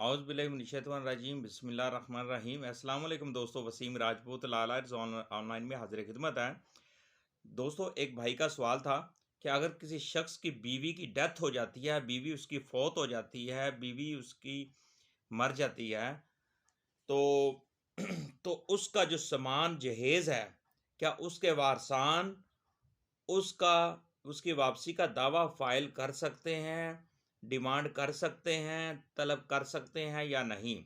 اعوذ باللہ من الشیطان الرجیم بسم اللہ الرحمن الرحیم۔ السلام علیکم دوستو، وسیم راجپوت لالہ آن لائن میں حاضر خدمت ہے۔ دوستو، ایک بھائی کا سوال تھا کہ اگر کسی شخص کی بیوی کی ڈیتھ ہو جاتی ہے، بیوی اس کی فوت ہو جاتی ہے، بیوی اس کی مر جاتی ہے، تو اس کا جو سامان جہیز ہے، کیا اس کے وارثان اس کی واپسی کا دعویٰ فائل کر سکتے ہیں، ڈیمانڈ کر سکتے ہیں، طلب کر سکتے ہیں یا نہیں؟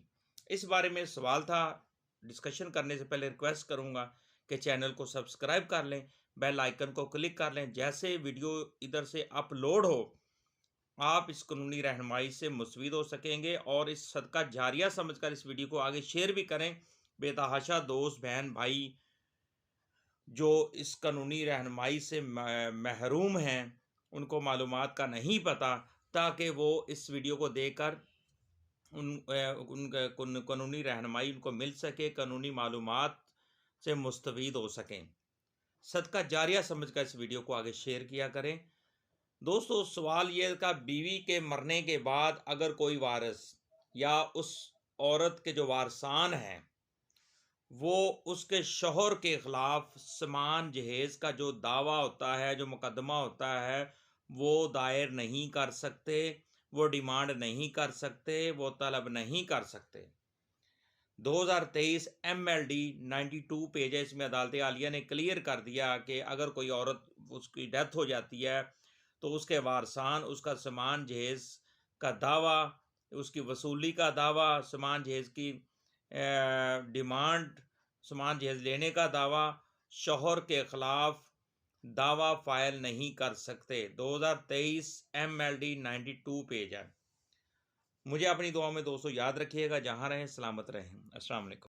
اس بارے میں سوال تھا۔ ڈسکشن کرنے سے پہلے ریکویسٹ کروں گا کہ چینل کو سبسکرائب کر لیں، بیل آئیکن کو کلک کر لیں۔ جیسے ویڈیو ادھر سے اپلوڈ ہو، آپ اس قانونی رہنمائی سے مستفید ہو سکیں گے، اور اس صدقہ جاریہ سمجھ کر اس ویڈیو کو آگے شیئر بھی کریں۔ بے تحاشا دوست، بہن، بھائی جو اس قانونی رہنمائی سے محروم ہیں، ان کو معلومات کا نہیں پتہ، تاکہ وہ اس ویڈیو کو دیکھ کر ان قانونی رہنمائی ان کو مل سکے، قانونی معلومات سے مستفید ہو سکیں۔ صدقہ جاریہ سمجھ کر اس ویڈیو کو آگے شیئر کیا کریں۔ دوستو، سوال یہ کہ بیوی کے مرنے کے بعد اگر کوئی وارث یا اس عورت کے جو وارثان ہیں وہ اس کے شوہر کے خلاف سامان جہیز کا جو دعویٰ ہوتا ہے، جو مقدمہ ہوتا ہے، وہ دائر نہیں کر سکتے، وہ ڈیمانڈ نہیں کر سکتے، وہ طلب نہیں کر سکتے۔ 2023 MLD 92 پیج ہے، اس میں عدالت عالیہ نے کلیئر کر دیا کہ اگر کوئی عورت اس کی ڈیتھ ہو جاتی ہے تو اس کے وارثان اس کا سامان جہیز کا دعویٰ، اس کی وصولی کا دعویٰ، سامان جہیز کی ڈیمانڈ، سامان جہیز لینے کا دعویٰ شوہر کے خلاف دعویٰ فائل نہیں کر سکتے۔ 2023 MLD 92 پیج ہے۔ مجھے اپنی دعاؤں میں دوستو یاد رکھیے گا۔ جہاں رہیں سلامت رہیں۔ السلام علیکم۔